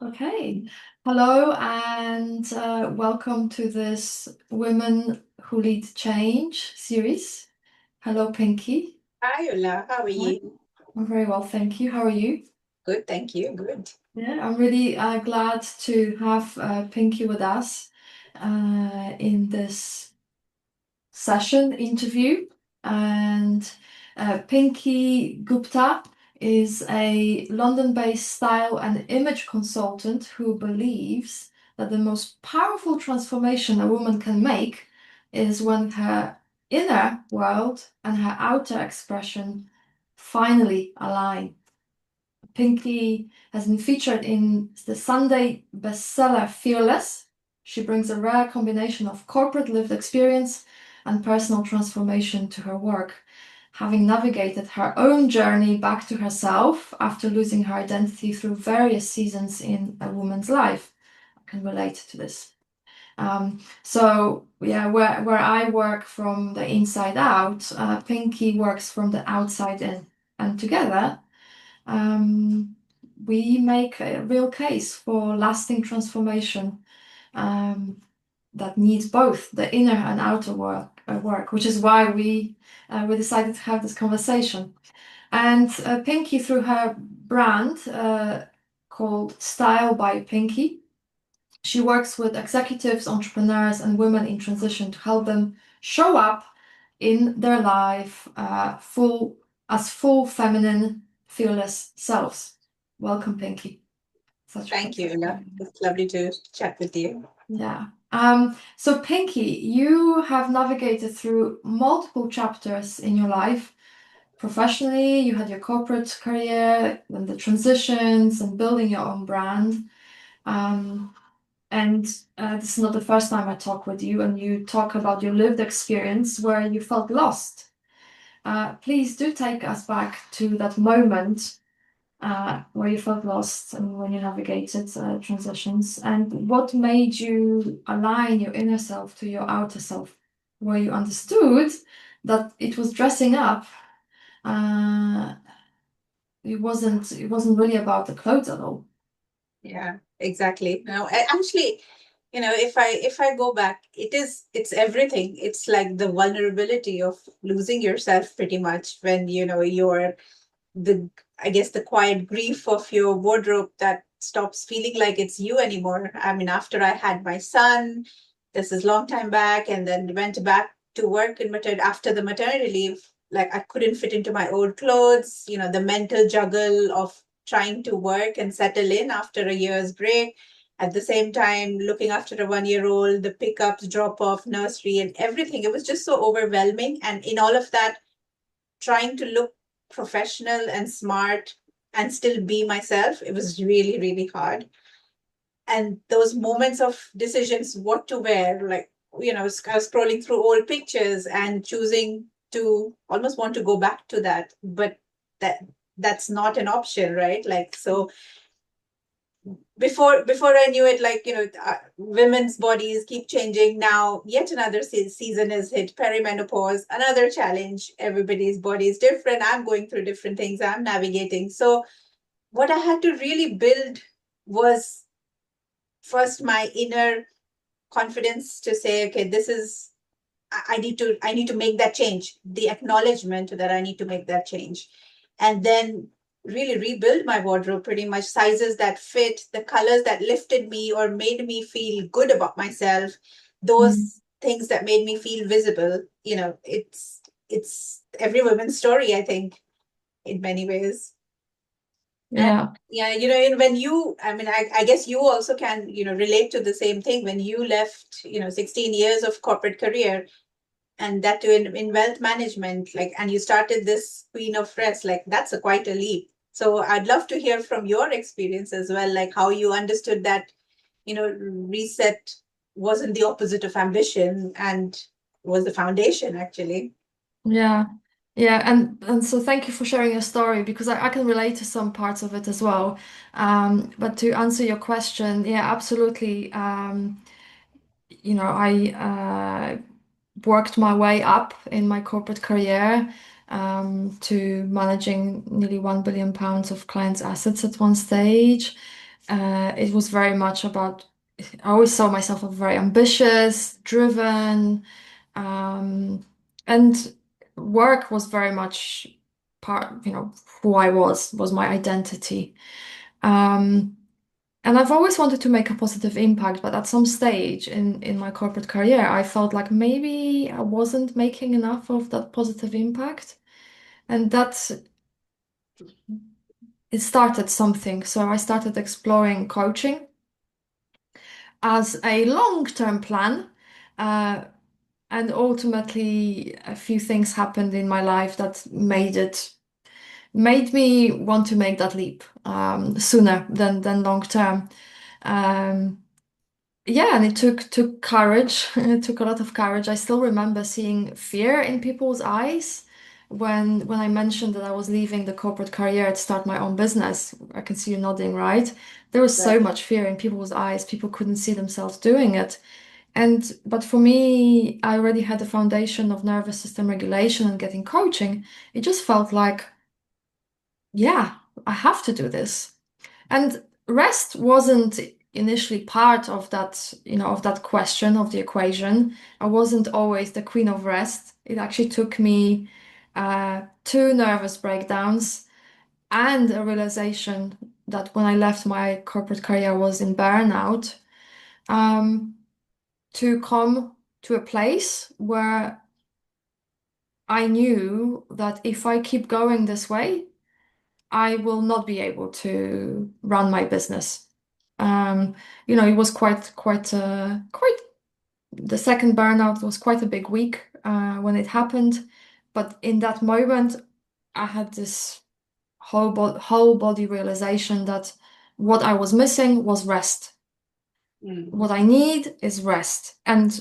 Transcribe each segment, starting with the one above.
Okay. Hello and welcome to this Women Who Lead Change series. Hello, Pinky. Hi, Ola. How are Hi. you? I'm very well, thank you. How are you? Good, thank you. Good. Yeah, I'm really glad to have Pinky with us in this session interview. And Pinky Gupta is a London-based style and image consultant who believes that the most powerful transformation a woman can make is when her inner world and her outer expression finally align. Pinky has been featured in the Sunday bestseller Fearless. She brings a rare combination of corporate lived experience and personal transformation to her work, having navigated her own journey back to herself after losing her identity through various seasons in a woman's life. I can relate to this. So yeah, where I work from the inside out, Pinky works from the outside in, and together um, we make a real case for lasting transformation um, that needs both the inner and outer work, which is why we decided to have this conversation. And Pinky, through her brand called Style by Pinky, she works with executives, entrepreneurs, and women in transition to help them show up in their life full feminine, fearless selves. Welcome, Pinky. Such a Thank pleasure. you, Ola. It's lovely to chat with you. Yeah. So Pinky, you have navigated through multiple chapters in your life. Professionally, you had your corporate career, then the transitions and building your own brand. Um, And this is not the first time I talk with you, and you talk about your lived experience where you felt lost. Please do take us back to that moment where you felt lost and when you navigated transitions. And what made you align your inner self to your outer self, where you understood that it was dressing up. Uh, it wasn't really about the clothes at all. Yeah, exactly. No, actually, if I go back, it's everything. It's like the vulnerability of losing yourself pretty much when you're the I guess the quiet grief of your wardrobe that stops feeling like it's you anymore. I mean, after I had my son, this is long time back, and then went back to work in maternity after the maternity leave. Like I couldn't fit into my old clothes, the mental juggle of trying to work and settle in after a year's break. At the same time, looking after a 1 year old, the pickups, drop off, nursery, and everything. It was just so overwhelming. And in all of that, trying to look professional and smart and still be myself, it was really, really hard. And those moments of decisions, what to wear, like, I was scrolling through old pictures and choosing to almost want to go back to that, but that that's not an option, right? Like, so before I knew it, like, women's bodies keep changing. Now yet another season is hit, perimenopause, another challenge. Everybody's body is different. I'm going through different things, I'm navigating. So what I had to really build was first my inner confidence to say, okay, this is, I need to make that change, the acknowledgement that I need to make that change. And then really rebuild my wardrobe, pretty much sizes that fit, the colors that lifted me or made me feel good about myself, Mm. those things that made me feel visible. It's every woman's story, I think, in many ways. And Yeah. yeah, and when I mean, I guess you also can, relate to the same thing. When you left, 16 years of corporate career, and that too in wealth management, like, and you started this Queen of Rest, like, that's quite a leap. So I'd love to hear from your experience as well, like how you understood that, reset wasn't the opposite of ambition and was the foundation, actually. Yeah, yeah, and so thank you for sharing your story because I can relate to some parts of it as well. But to answer your question, yeah, absolutely. I worked my way up in my corporate career to managing nearly £1 billion of clients' assets at one stage. It was very much about, I always saw myself as very ambitious, driven, um, and work was very much part, who I was my identity. Um, and I've always wanted to make a positive impact, but at some stage in my corporate career, I felt like maybe I wasn't making enough of that positive impact. And that it started something. So I started exploring coaching as a long-term plan. Uh, and ultimately, a few things happened in my life that made me want to make that leap sooner than long term. Um, yeah, and it took courage. It took a lot of courage. I still remember seeing fear in people's eyes when I mentioned that I was leaving the corporate career to start my own business. I can see you nodding, right? There was so Right. much fear in people's eyes. People couldn't see themselves doing it. But for me, I already had a foundation of nervous system regulation and getting coaching. It just felt like, yeah, I have to do this. And rest wasn't initially part of that, of that question of the equation. I wasn't always the queen of rest. It actually took me two nervous breakdowns and a realization that when I left my corporate career, I was in burnout, um, to come to a place where I knew that if I keep going this way, I will not be able to run my business. Um, it was quite the second burnout was quite a big week when it happened, but in that moment, I had this whole body realization that what I was missing was rest. Mm. What I need is rest, and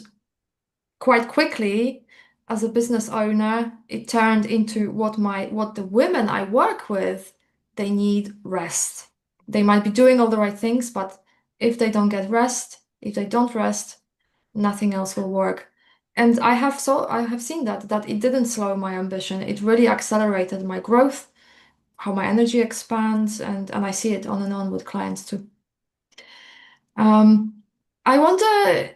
quite quickly, as a business owner, it turned into what the women I work with, they need rest. They might be doing all the right things, but if they don't get rest, if they don't rest, nothing else will work. And I have seen that it didn't slow my ambition. It really accelerated my growth, how my energy expands, and I see it on and on with clients too. Um, I wonder,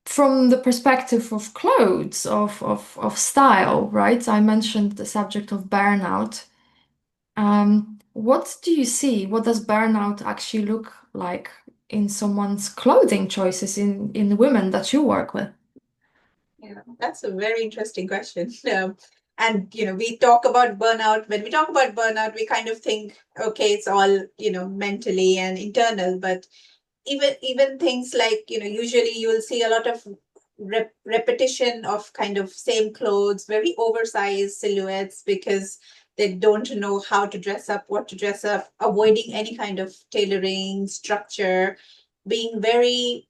from the perspective of clothes, of style, right? I mentioned the subject of burnout. What do you see? What does burnout actually look like in someone's clothing choices in women that you work with? Yeah, that's a very interesting question. And we talk about burnout. When we talk about burnout, we kind of think, okay, it's all mentally and internal. But even things like usually you will see a lot of repetition of kind of same clothes, very oversized silhouettes because they don't know how to dress up, what to dress up, avoiding any kind of tailoring structure, being very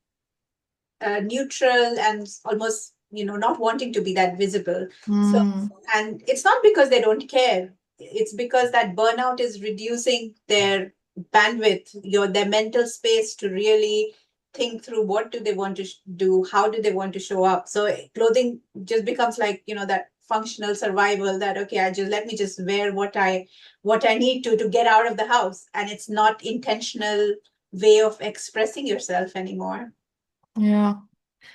neutral and almost not wanting to be that visible. So, Mm, and it's not because they don't care, it's because that burnout is reducing their bandwidth, their mental space to really think through what do they want to do, how do they want to show up. So clothing just becomes like that functional survival, that okay, I just let me just wear what I need to get out of the house, and it's not intentional way of expressing yourself anymore. yeah.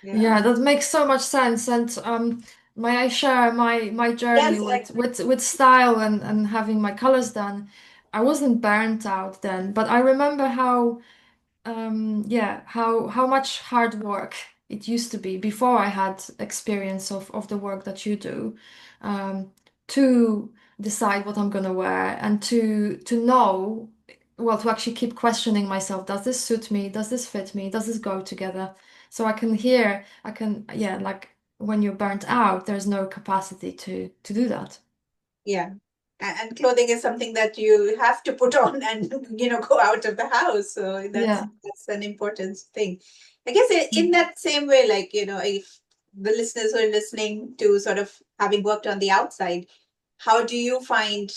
Yeah. Yeah, that makes so much sense. And may I share my journey Yes, with style and having my colors done? I wasn't burnt out then, but I remember how much hard work it used to be before I had experience of the work that you do, um, to decide what I'm gonna wear and to know, well, to actually keep questioning myself, does this suit me? Does this fit me? Does this go together? So yeah, like when you're burnt out, there's no capacity to do that. yeah. And clothing is something that you have to put on and go out of the house. So Yeah. that's an important thing. I guess in that same way, like if the listeners who are listening to sort of having worked on the outside, how do you find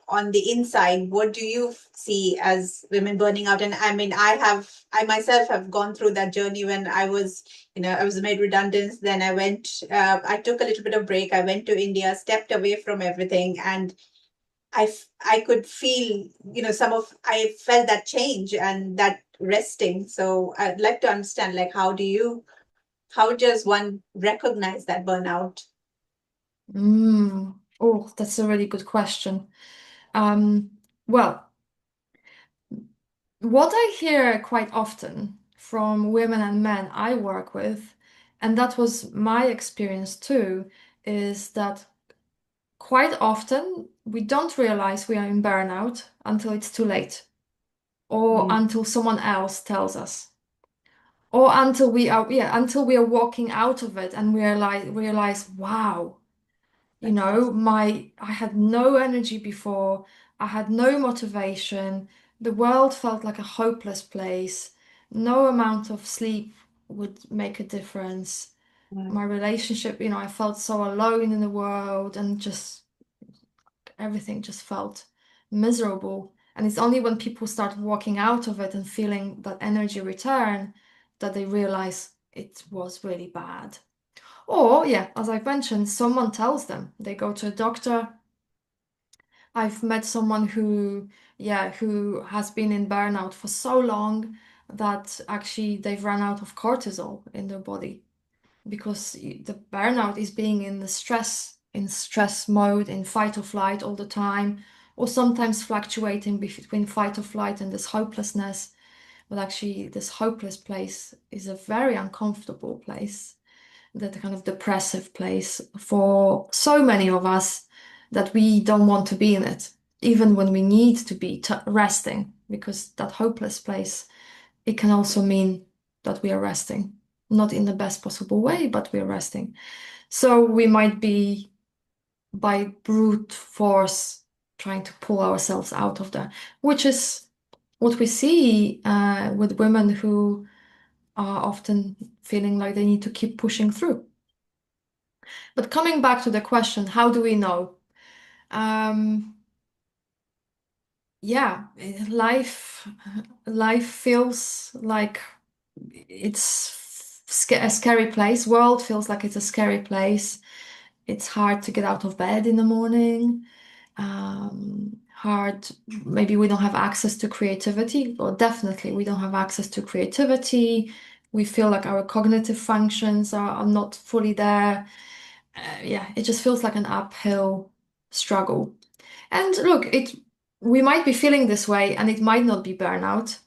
on the inside, what do you see as women burning out? And I mean, I myself have gone through that journey when I was made redundant. Then I took a little bit of break, I went to India, stepped away from everything, and I could feel, I felt that change and that resting. So I'd like to understand, like, how does one recognize that burnout? Oh, that's a really good question. Um, well, what I hear quite often from women and men I work with, and that was my experience too, is that quite often we don't realize we are in burnout until it's too late, or Mm, until someone else tells us, or until we are walking out of it and we realize, wow. that's true. I had no energy before, I had no motivation, the world felt like a hopeless place, no amount of sleep would make a difference. Mm, My relationship, I felt so alone in the world and just everything just felt miserable. And it's only when people start walking out of it and feeling that energy return that they realize it was really bad. Or, yeah, as I mentioned, someone tells them. They go to a doctor. I've met someone who has been in burnout for so long that actually they've run out of cortisol in their body because the burnout is being in stress mode, in fight or flight all the time, or sometimes fluctuating between fight or flight and this hopelessness. But actually, this hopeless place is a very uncomfortable place, that kind of depressive place for so many of us that we don't want to be in it, even when we need to be resting, because that hopeless place, it can also mean that we are resting, not in the best possible way, but we are resting. So we might be by brute force trying to pull ourselves out of there, which is what we see with women who are often feeling like they need to keep pushing through. But coming back to the question, how do we know? Um, yeah, life feels like it's a scary place. World feels like it's a scary place. It's hard to get out of bed in the morning. Hard. Maybe we don't have access to creativity, or definitely we don't have access to creativity. We feel like our cognitive functions are not fully there. Yeah, it just feels like an uphill struggle. And look, it we might be feeling this way and it might not be burnout.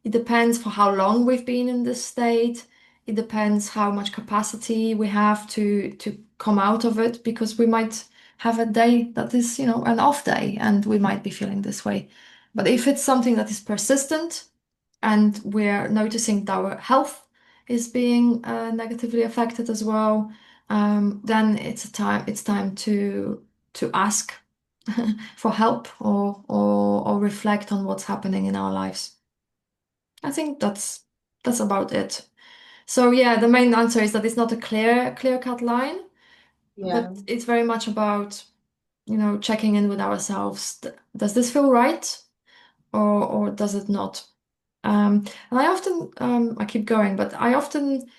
It depends for how long we've been in this state. It depends how much capacity we have to come out of it because we might have a day that is, an off day and we might be feeling this way. But if it's something that is persistent and we're noticing that our health is being negatively affected as well, then it's time to ask for help or reflect on what's happening in our lives. I think that's about it. So yeah, the main answer is that it's not a clear-cut line, Yeah. but it's very much about, checking in with ourselves. Does this feel right or does it not? And I keep going, but I often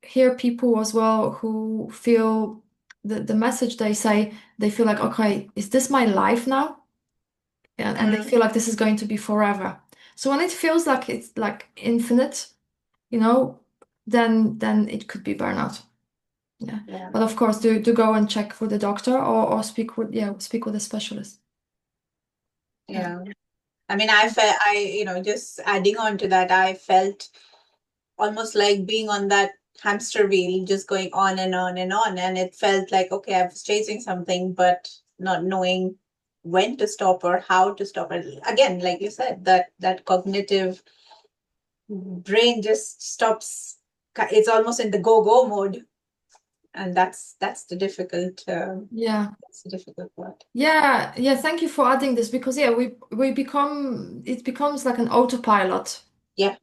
hear people as well who feel the message they say, they feel like, okay, is this my life now? And they Mm, feel like this is going to be forever. So when it feels like it's like infinite, you know, then it could be burnout. Yeah. yeah. But of course, do go and check with the doctor or speak with a specialist. Yeah. Yeah. I mean, I felt, just adding on to that, I felt almost like being on that hamster wheel, just going on and on and on. And it felt like, okay, I was chasing something, but not knowing when to stop or how to stop it. Again, like you said, that cognitive brain just stops. It's almost in the go-go mode. And that's the difficult, Yeah. that's the difficult part. Yeah. Yeah. Thank you for adding this because yeah, it becomes like an autopilot, Yeah,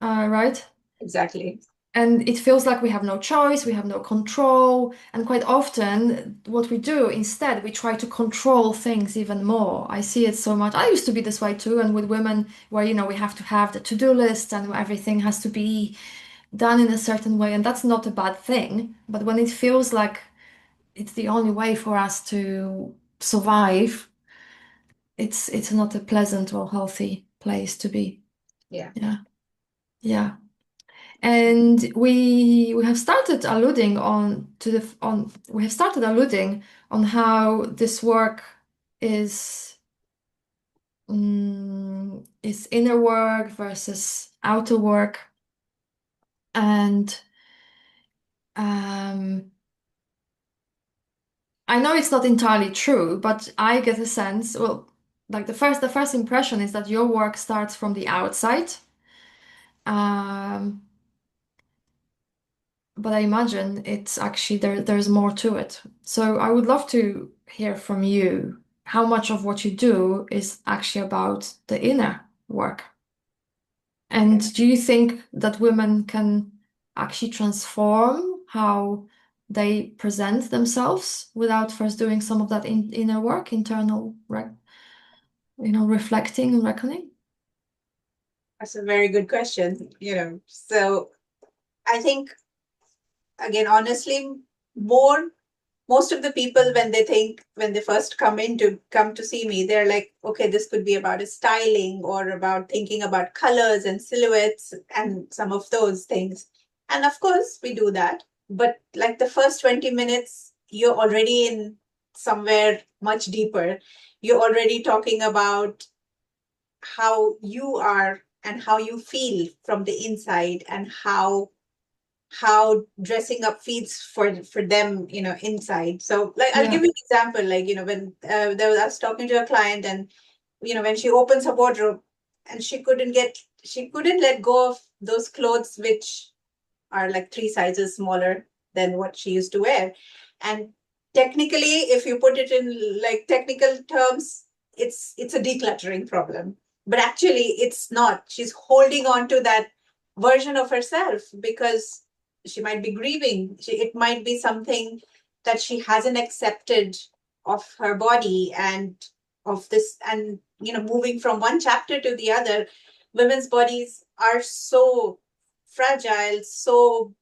right? exactly. And it feels like we have no choice, we have no control. And quite often, what we do instead, we try to control things even more. I see it so much. I used to be this way too. And with women, where, we have to have the to-do list and everything has to be done in a certain way. And that's not a bad thing. But when it feels like it's the only way for us to survive, it's not a pleasant or healthy place to be. Yeah. Yeah, yeah. And we have started alluding on to the on we have started alluding on how this work is is inner work versus outer work. And um, I know it's not entirely true, but I get a sense, well, like the first impression is that your work starts from the outside. Um, but I imagine it's actually there's more to it. So I would love to hear from you how much of what you do is actually about the inner work. Okay. And do you think that women can actually transform how they present themselves without first doing some of that inner work, reflecting and reckoning? That's a very good question. So I think, again, honestly, more most of the people, when they first come to see me, they're like, okay, this could be about a styling or about thinking about colors and silhouettes and some of those things. And of course we do that, but like the first 20 minutes, you're already in somewhere much deeper. You're already talking about how you are and how you feel from the inside, and how dressing up feels for them, inside. So, like, I'll Yeah. give you an example. Like, when I was talking to a client, and when she opens her wardrobe, and she couldn't let go of those clothes which are like three sizes smaller than what she used to wear. And technically, if you put it in like technical terms, it's a decluttering problem. But actually, it's not. She's holding on to that version of herself because she might be grieving. It might be something that she hasn't accepted of her body, and of this, and moving from one chapter to the other. Women's bodies are so fragile, so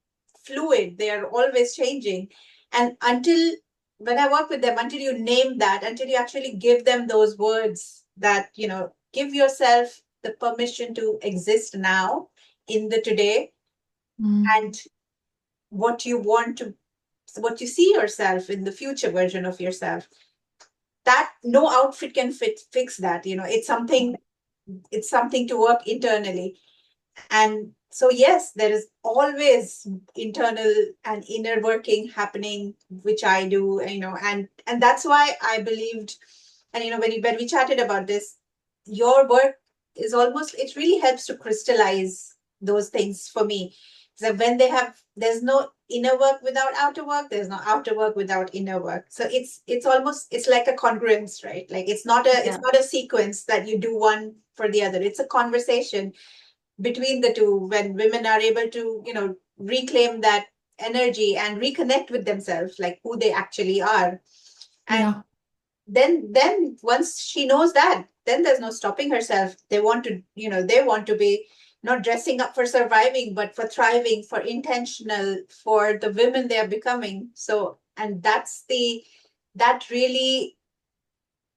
fluid. They are always changing. And until when I work with them, until you name that, until you actually give them those words that, give yourself the permission to exist now in the today, Mm. and what you want to, what you see yourself in the future version of yourself, that no outfit can fix that. It's something to work internally. And so, yes, there is always internal and inner working happening, which I do, and that's why I believed, and when we chatted about this, your work is almost, it really helps to crystallize those things for me. So there's no inner work without outer work, there's no outer work without inner work. So it's like a congruence, right? Like, it's Yeah. not a sequence that you do one for the other. It's a conversation between the two, when women are able to reclaim that energy and reconnect with themselves, like who they actually are. And Yeah. then once she knows that, then there's no stopping herself. They want to be not dressing up for surviving, but for thriving, for intentional, for the women they are becoming. So, and that really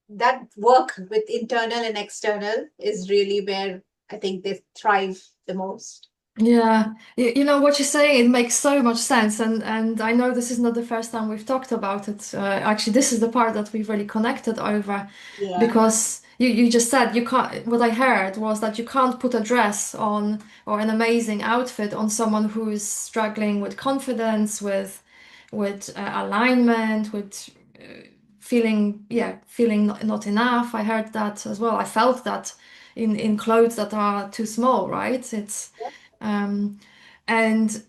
that work with internal and external is really where I think they thrive the most. Yeah, you know what you're saying, it makes so much sense, and I know this is not the first time we've talked about it. Actually, this is the part that we've really connected over, Yeah. because you just said you can't. What I heard was that you can't put a dress on or an amazing outfit on someone who is struggling with confidence, with alignment, with feeling not enough. I heard that as well. I felt that in clothes that are too small, right? Um, and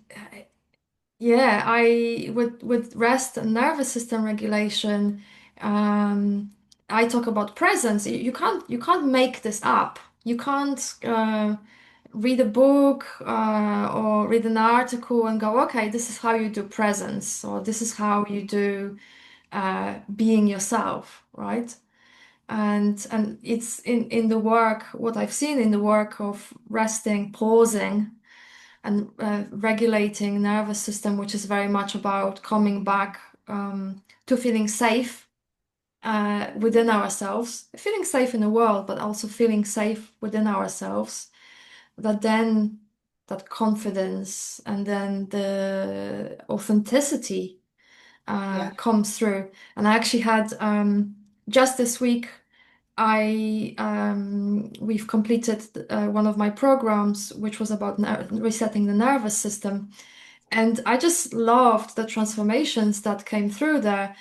yeah, I with rest and nervous system regulation, um, I talk about presence. You can't make this up. You can't read a book or read an article and go, okay, this is how you do presence, or this is how you do being yourself, right? And it's in the work, what I've seen in the work of resting, pausing, and regulating nervous system, which is very much about coming back to feeling safe within ourselves, feeling safe in the world, but also feeling safe within ourselves, that then that confidence and then the authenticity Yeah. comes through. And I actually had just this week, we've completed one of my programs, which was about resetting the nervous system. And I just loved the transformations that came through there,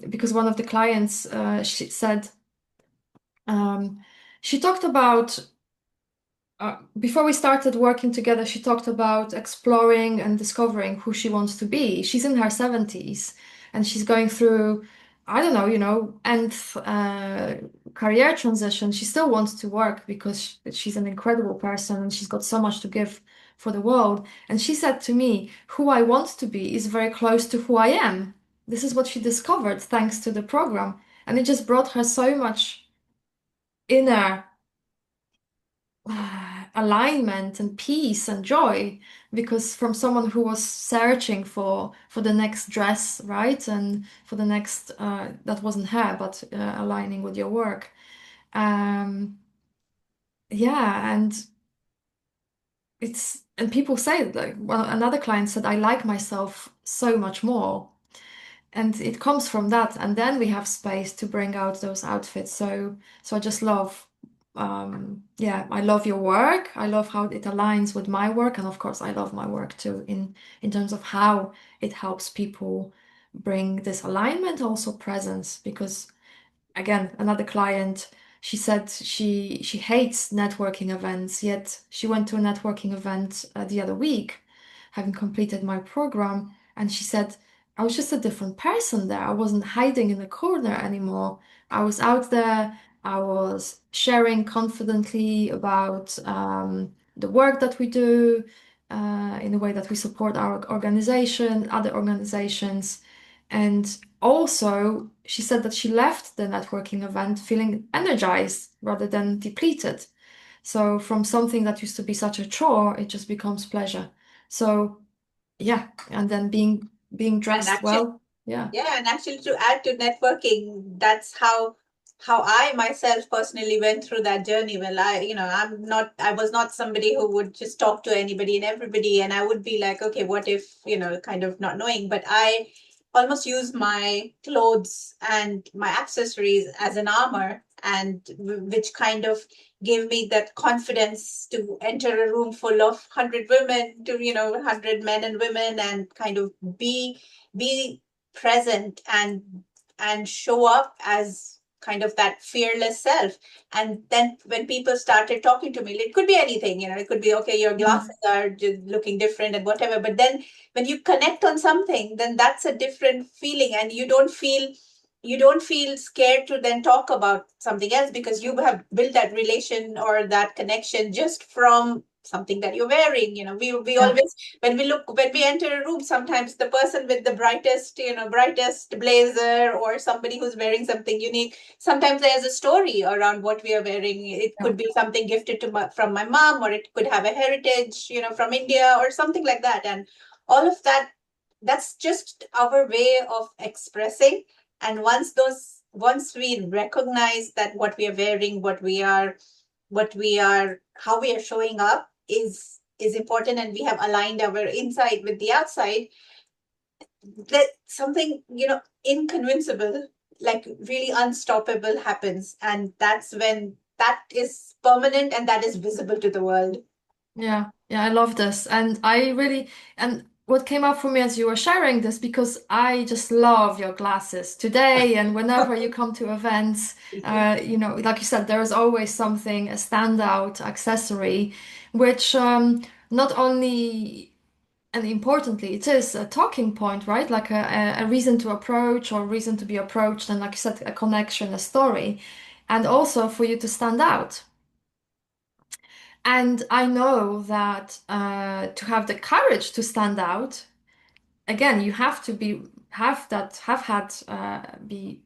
because one of the clients, she said, um, she talked about, before we started working together, she talked about exploring and discovering who she wants to be. She's in her 70s and she's going through, I don't know, nth career transition. She still wants to work because she's an incredible person and she's got so much to give for the world. And she said to me, who I want to be is very close to who I am. This is what she discovered thanks to the program. And it just brought her so much inner alignment and peace and joy, because from someone who was searching for the next dress, right, and for the next that wasn't her, but aligning with your work. Yeah, and people say, like, well, another client said, I like myself so much more. And it comes from that, and then we have space to bring out those outfits. So I just love, yeah, I love your work. I love how it aligns with my work, and of course I love my work too, in terms of how it helps people bring this alignment, also presence. Because again, another client, she said she hates networking events, yet she went to a networking event the other week, having completed my program, and she said, I was just a different person there. I wasn't hiding in a corner anymore. I was out there. I was sharing confidently about the work that we do, in the way that we support our organization, other organizations. And also, she said that she left the networking event feeling energized rather than depleted. So, from something that used to be such a chore, it just becomes pleasure. So, yeah, and then being And dressed actually, well. Yeah. yeah, and actually to add to networking, that's how I myself personally went through that journey. Well, I was not somebody who would just talk to anybody and everybody, and I would be like, okay, what if, kind of not knowing, but I almost use my clothes and my accessories as an armor, and which kind of gave me that confidence to enter a room full of 100 women, to 100 men and women, and kind of be present and show up as kind of that fearless self. And then when people started talking to me, it could be anything, it could be, okay, your Mhm. glasses are looking different and whatever, but then when you connect on something, then that's a different feeling, and you don't feel scared to then talk about something else, because you have built that relation or that connection just from something that you're wearing. We Yeah. always, when we enter a room, sometimes the person with the brightest blazer, or somebody who's wearing something unique, sometimes there's a story around what we are wearing. It Yeah. could be something gifted from my mom, or it could have a heritage, from India or something like that. And all of that, that's just our way of expressing. And once we recognize that what we are wearing, how we are showing up is important, and we have aligned our inside with the outside, that something, inconvincible, like really unstoppable, happens. And that's when that is permanent and that is visible to the world. Yeah, yeah, I love this. And I really, and what came up for me as you were sharing this, because I just love your glasses today. And whenever you come to events, like you said, there is always something, a standout accessory, which not only, and importantly, it is a talking point, right? Like a reason to approach or reason to be approached. And like you said, a connection, a story, and also for you to stand out. And I know that to have the courage to stand out, again, you have to have had be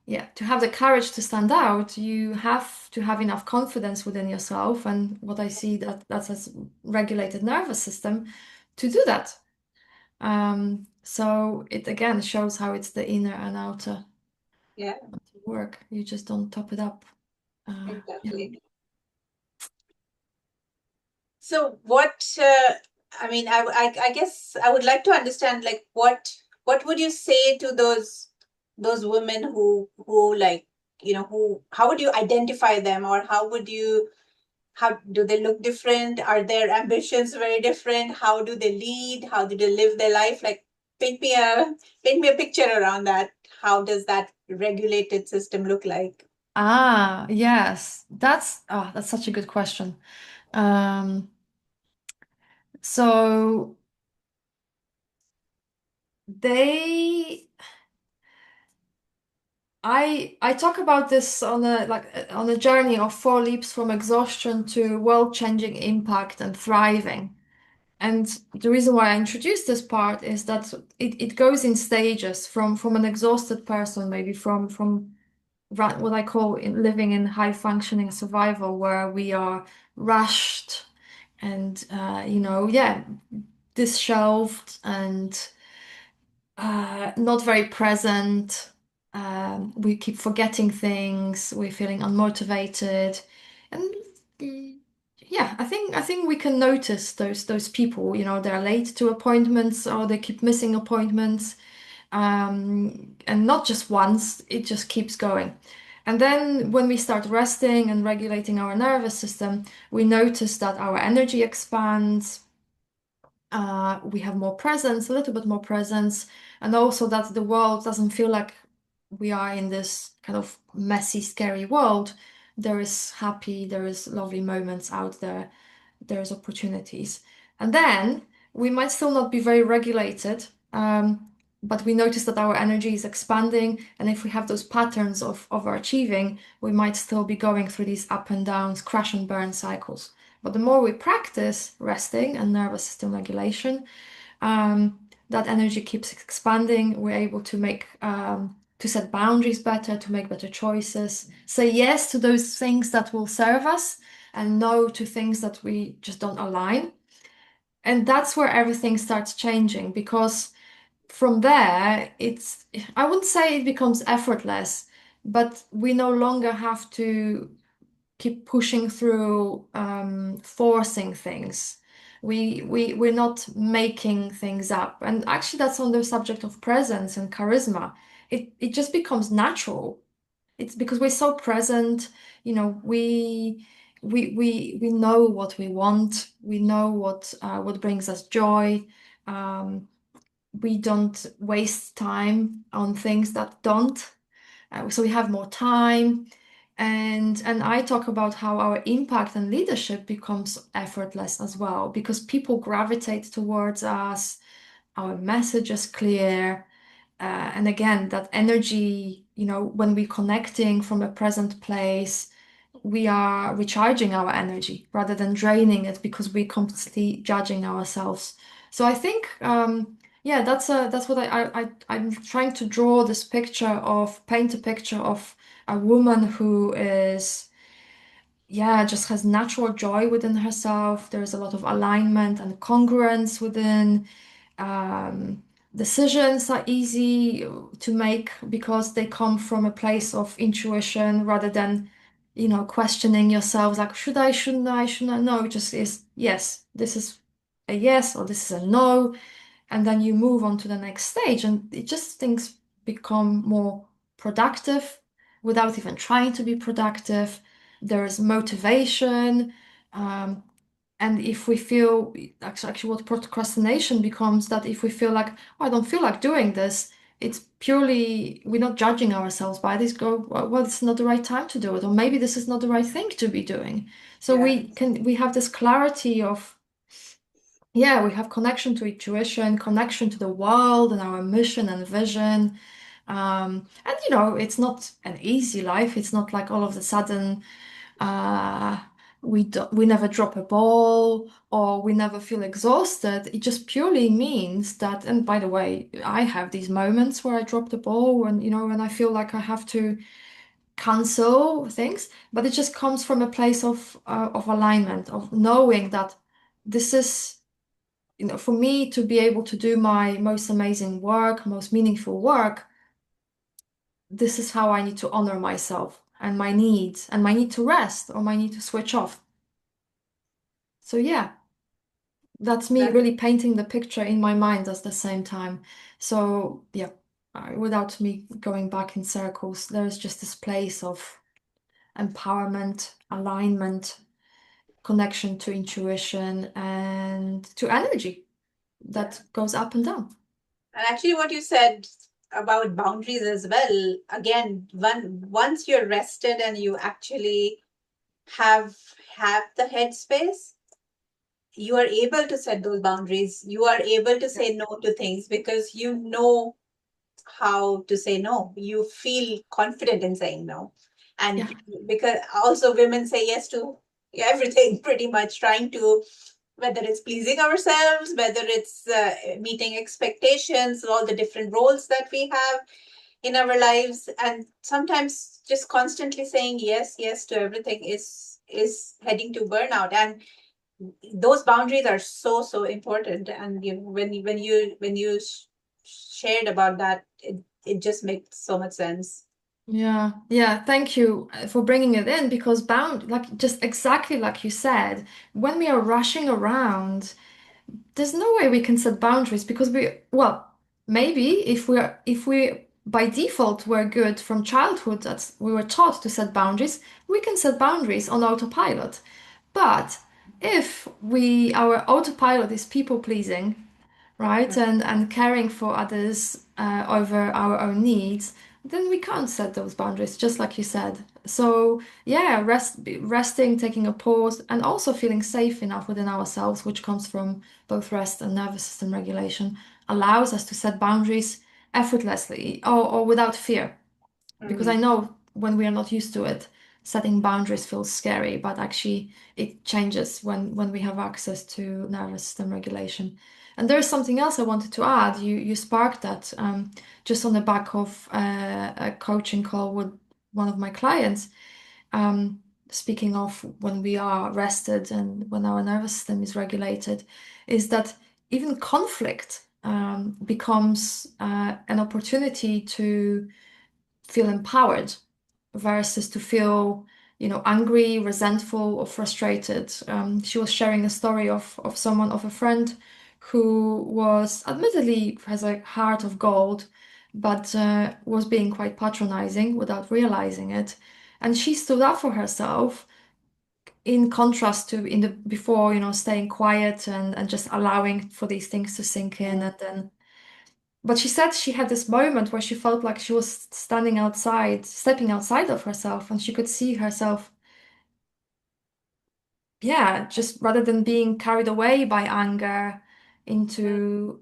yeah, to have the courage to stand out, you have to have enough confidence within yourself. And what I see, that's a regulated nervous system to do that. So it again shows how it's the inner and outer. Yeah, work. You just don't top it up. Yeah. exactly. So what, I mean, I guess I would like to understand, like, what would you say to those women who like, who, how would you identify them, or how do they look different? Are their ambitions very different? How do they lead? How do they live their life? Like, paint me a paint me a picture around that. How does that regulated system look like? Yes. That's such a good question. Um, so they I talk about this on a journey of four leaps from exhaustion to world-changing impact and thriving. And the reason why I introduced this part is that it goes in stages from an exhausted person, maybe from what I call living in high functioning survival, where we are rushed and yeah, disheveled and not very present. We keep forgetting things. We're feeling unmotivated, and mm, yeah, I think we can notice those people. They're late to appointments or they keep missing appointments, and not just once. It just keeps going. And then when we start resting and regulating our nervous system, we notice that our energy expands, we have more presence, a little bit more presence, and also that the world doesn't feel like we are in this kind of messy, scary world. There is happy, there is lovely moments out there, there's opportunities. And then we might still not be very regulated, but we notice that our energy is expanding, and if we have those patterns of overachieving, we might still be going through these up and downs, crash and burn cycles. But the more we practice resting and nervous system regulation, um, that energy keeps expanding. We're able to to set boundaries better, to make better choices, say yes to those things that will serve us, and no to things that we just don't align. And that's where everything starts changing because from there, I wouldn't say it becomes effortless, but we no longer have to keep pushing through, forcing things. We're not making things up. And actually, that's on the subject of presence and charisma. It just becomes natural. It's because we're so present, we know what we want, we know what brings us joy. Um, we don't waste time on things that don't. So we have more time. And I talk about how our impact and leadership becomes effortless as well because people gravitate towards us, our message is clear. And again, that energy, when we're connecting from a present place, we are recharging our energy rather than draining it because we're constantly judging ourselves. So I think, yeah, that's what I'm trying to draw this picture of, paint a picture of a woman who is, yeah, just has natural joy within herself. There's a lot of alignment and congruence within. Um, Decisions are easy to make because they come from a place of intuition rather than, questioning yourself like, should I, shouldn't I? No, it just is yes, this is a yes or this is a no. And then you move on to the next stage, and it just things become more productive without even trying to be productive. There's motivation. Um, and if we feel actually what procrastination becomes, that if we feel like, oh, I don't feel like doing this, it's purely we're not judging ourselves by this. Go, well, it's not the right time to do it, or maybe this is not the right thing to be doing. So Yeah. we have this clarity of, yeah, we have connection to intuition, connection to the world and our mission and vision. And it's not an easy life. It's not like all of a sudden uh, we never drop a ball or we never feel exhausted. It just purely means that. And by the way, I have these moments where I drop the ball when I feel like I have to cancel things, but it just comes from a place of alignment, of knowing that this is for me to be able to do my most amazing work, most meaningful work, this is how I need to honor myself and my needs and my need to rest or my need to switch off. So yeah, that's me That really painting the picture in my mind at the same time. So yeah, without me going back in circles, there's just this place of empowerment, alignment, connection to intuition and to energy yeah. that goes up and down. And actually, what you said about boundaries as well, again, once you're rested and you actually have have the headspace, you are able to set those boundaries. You are able to Yeah. say no to things because you know how to say no. You feel confident in saying no. And Yeah. because also women say yes to everything, pretty much trying to, whether it's pleasing ourselves, whether it's meeting expectations, all the different roles that we have in our lives. And sometimes just constantly saying yes, yes to everything is heading to burnout. And those boundaries are so so important. And you know, when you shared about that, it just makes so much sense. Yeah, yeah, thank you for bringing it in because like just exactly like you said, when we are rushing around, there's no way we can set boundaries because well, maybe if we by default we're good from childhood that we were taught to set boundaries, we can set boundaries on autopilot. But if our autopilot is people pleasing, right? And caring for others over our own needs, then we can't set those boundaries, just like you said. So yeah, resting, taking a pause, and also feeling safe enough within ourselves, which comes from both rest and nervous system regulation, allows us to set boundaries effortlessly or without fear. Because I Mhm. know when we are not used to it, setting boundaries feels scary, but actually it changes when we have access to nervous system regulation. And there is something else I wanted to add. You sparked that just on the back of a coaching call with one of my clients. Speaking of when we are rested and when our nervous system is regulated, is that even conflict becomes an opportunity to feel empowered versus to feel, angry, resentful, or frustrated. She was sharing a story of someone, of a friend who was admittedly has a heart of gold, but was being quite patronizing without realizing it. And she stood up for herself in contrast to in the before, staying quiet and just allowing for these things to sink in and then but she said she had this moment where she felt like she was standing outside, stepping outside of herself, and she could see herself, yeah, just rather than being carried away by anger into,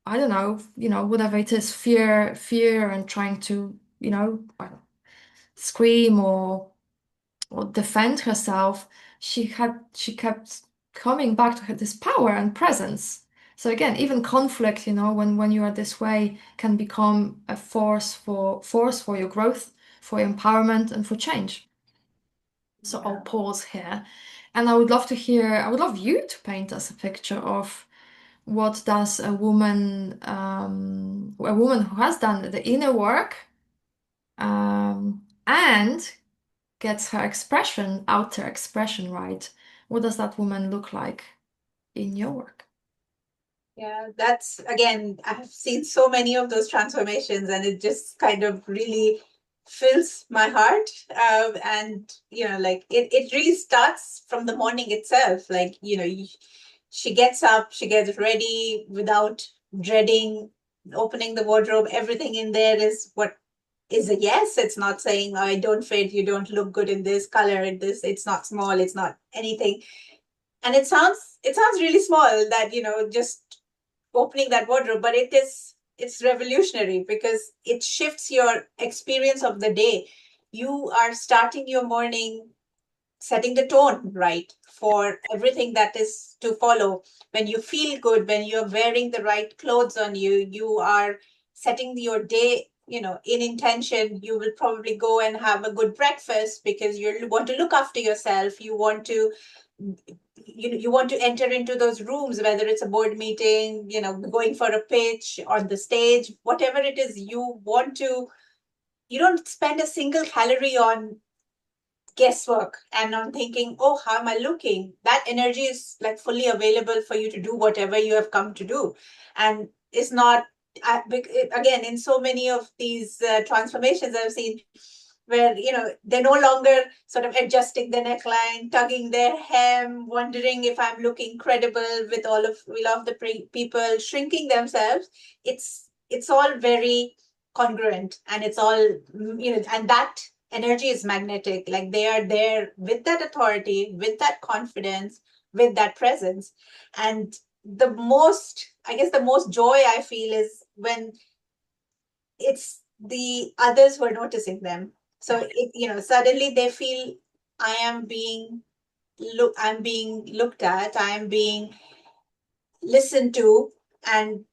I don't know, whatever it is, fear, and trying to, I don't know, scream or defend herself, she kept coming back to this power and presence. So again, even conflict, when you are this way, can become a force for your growth, for your empowerment, and for change. So I'll Yeah. pause here, and I would love you to paint us a picture of what does a woman who has done the inner work, and gets her outer expression right. What does that woman look like in your work? Yeah, that's again, I've seen so many of those transformations, and it just kind of really fills my heart. And like it really starts from the morning itself. Like, she gets up, she gets ready without dreading opening the wardrobe. Everything in there is what is a yes. It's not saying, "I don't fit, you don't look good in this color, in this, it's not small, it's not anything." And it sounds really small that just opening that wardrobe, but it's revolutionary because it shifts your experience of the day. You are starting your morning setting the tone right for everything that is to follow. When you feel good, when you're wearing the right clothes on you, you are setting your day, in intention. You will probably go and have a good breakfast because you want to look after yourself. You want to enter into those rooms, whether it's a board meeting, going for a pitch on the stage, whatever it is, you want to you don't spend a single calorie on guesswork and on thinking, oh, how am I looking? That energy is like fully available for you to do whatever you have come to do. And it's not, again, in so many of these transformations I've seen, where they're no longer sort of adjusting the neckline, tugging their hem, wondering if I'm looking credible with all of the people, shrinking themselves. It's all very congruent, and it's all and that energy is magnetic. Like they are there with that authority, with that confidence, with that presence. And the most joy I feel is when it's the others who are noticing them. So Yeah. suddenly they feel I'm being looked at, I am being listened to. And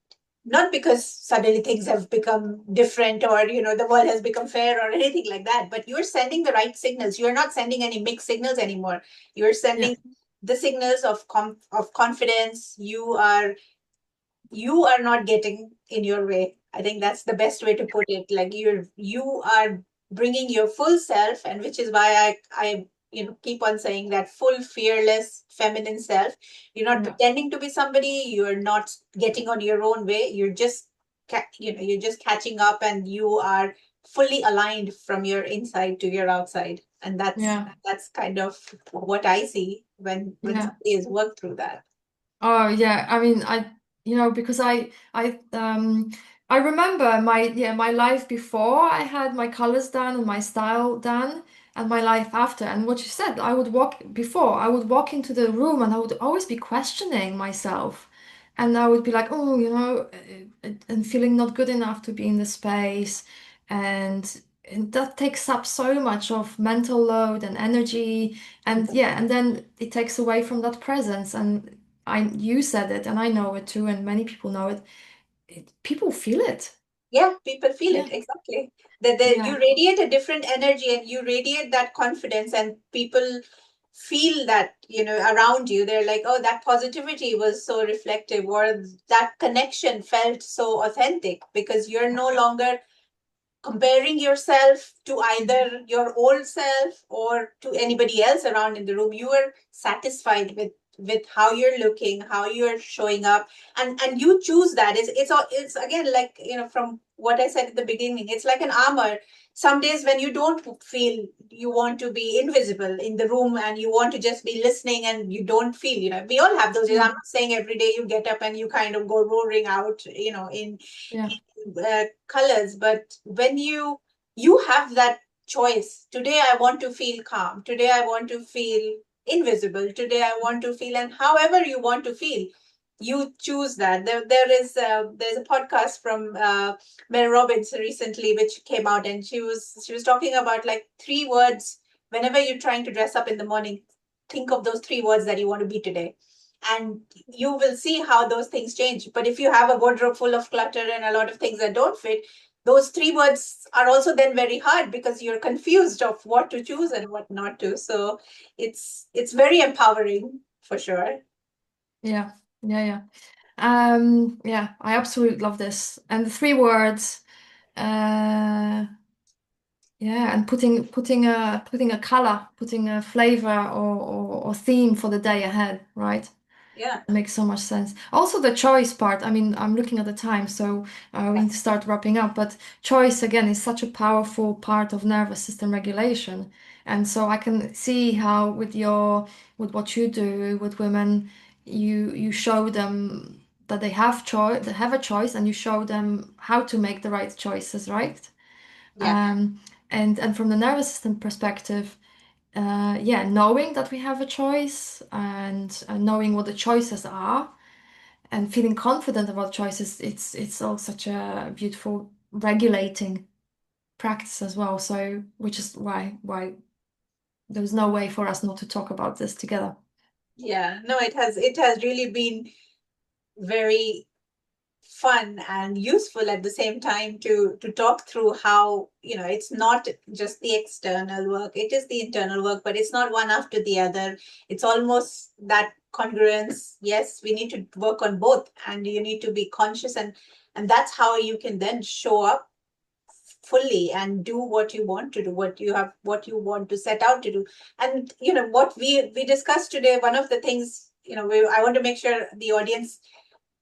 not because suddenly things have become different, or the world has become fair or anything like that, but you're sending the right signals. You're not sending any mixed signals anymore. You're Yeah. sending the signals of confidence. You are not getting in your way. I think that's the best way to put it. Like you are bringing your full self, and which is why I keep on saying that full fearless feminine self. You're not Yeah. pretending to be somebody. You're not getting on your own way. You're just you're just catching up, and you are fully aligned from your inside to your outside. And Yeah. that's kind of what I see when Yeah. somebody has worked through that. Oh yeah, I mean, because I remember my life before I had my colors done and my style done, and my life after. And what you said, I would walk into the room and I would always be questioning myself, and I would be like, oh, and feeling not good enough to be in the space, and that takes up so much of mental load and energy, and yeah, and then it takes away from that presence. And you said it, and I know it too, and many people know it. People feel it. Yeah, people feel Yeah, it exactly. That you yeah, radiate a different energy, and you radiate that confidence, and people feel that around you. They're like, oh, that positivity was so reflective, or that connection felt so authentic, because you're no longer comparing yourself to either your old self or to anybody else around in the room. You are satisfied with how you're looking, how you're showing up, and you choose that. It's again, like from what I said at the beginning, it's like an armor. Some days when you don't feel, you want to be invisible in the room, and you want to just be listening, and you don't feel, we all have those days. I'm yeah, not saying every day you get up and you kind of go roaring out, yeah, colors. But when you have that choice, today I want to feel calm, today I want to feel invisible, today I want to feel, and however you want to feel, you choose that. There's a podcast from Mel Robbins recently which came out, and she was talking about like three words. Whenever you're trying to dress up in the morning, think of those three words that you want to be today, and you will see how those things change. But if you have a wardrobe full of clutter and a lot of things that don't fit, those three words are also then very hard, because you're confused of what to choose and what not to. So it's very empowering for sure. yeah, yeah, yeah. Yeah, I absolutely love this. And the three words, yeah, and putting a color, putting a flavor or theme for the day ahead, right? Yeah, Makes so much sense. Also, the choice part. I mean, I'm looking at the time, so we need to start wrapping up. But choice, again, is such a powerful part of nervous system regulation. And so I can see how with what you do with women, you show them that they have a choice, and you show them how to make the right choices, right? yeah, Um, and from the nervous system perspective, yeah, knowing that we have a choice, and knowing what the choices are, and feeling confident about choices, it's all such a beautiful regulating practice as well. So, which is why there's no way for us not to talk about this together. yeah. No, it has really been very fun and useful at the same time to talk through how it's not just the external work, it is the internal work, but it's not one after the other. It's almost that congruence. Yes, we need to work on both, and you need to be conscious, and that's how you can then show up fully and do what you want to do, what you want to set out to do. And what we discussed today, one of the things, I want to make sure the audience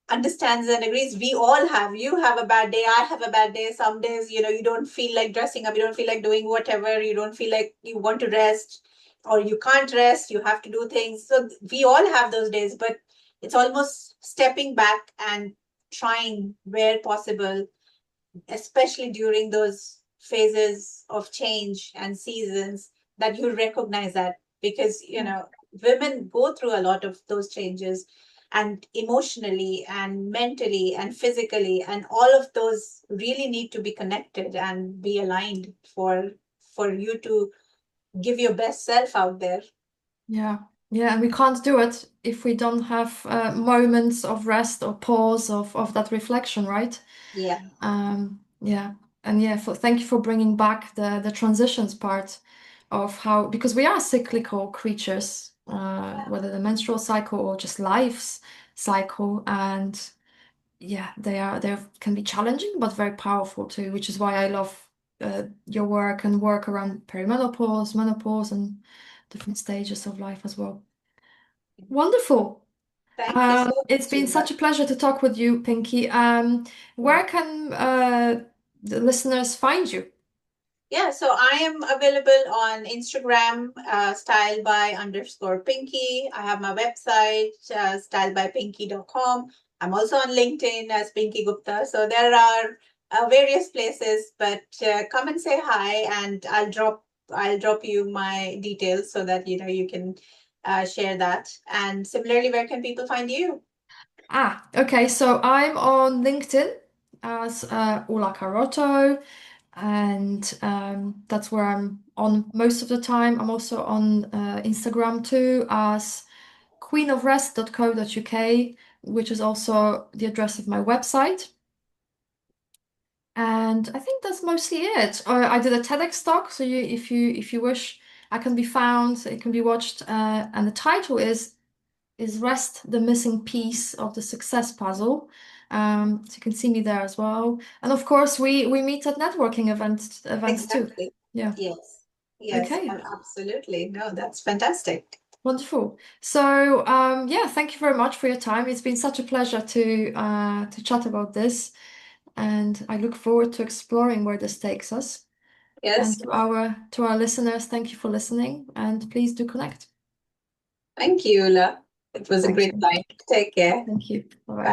understands and agrees. We all have, you have a bad day, I have a bad day. Some days, you don't feel like dressing up, you don't feel like doing whatever, you don't feel like you want to rest, or you can't rest, you have to do things. So we all have those days, but it's almost stepping back and trying where possible, especially during those phases of change and seasons, that you recognize that, because women go through a lot of those changes, and emotionally and mentally and physically, and all of those really need to be connected and be aligned for you to give your best self out there. Yeah. Yeah, and we can't do it if we don't have moments of rest or pause of that reflection, right? Yeah. Yeah. And yeah, thank you for bringing back the transitions part of how, because we are cyclical creatures, whether the menstrual cycle or just life's cycle. And yeah, they can be challenging, but very powerful too, which is why I love your work and work around perimenopause, menopause, and different stages of life as well. Wonderful. Thank you so It's much, been Ula. such a pleasure to talk with you, Pinky. Where can the listeners find you? Yeah, so I am available on Instagram, style by underscore Pinky. I have my website, stylebypinky.com. I'm also on LinkedIn as Pinky Gupta. So there are various places, but come and say hi, and I'll drop you my details so that you can share that. And similarly, where can people find you? Okay. So I'm on LinkedIn as Ula Caroto, and that's where I'm on most of the time. I'm also on Instagram too as queenofrest.co.uk, which is also the address of my website. And I think that's mostly it. I did a TEDx talk, so if you wish, I can be found. It can be watched, and the title is "Rest: The Missing Piece of the Success Puzzle." So you can see me there as well. And of course, we meet at networking events too. Exactly. Yeah. Yes. Yes, Okay. absolutely. No, that's fantastic. Wonderful. So yeah, thank you very much for your time. It's been such a pleasure to chat about this, and I look forward to exploring where this takes us. And Yes. to our listeners, thank you for listening, and please do connect. Thank you, Ula. It was a Thanks, great Pinky. time. Take care. Thank you. Bye Bye. bye.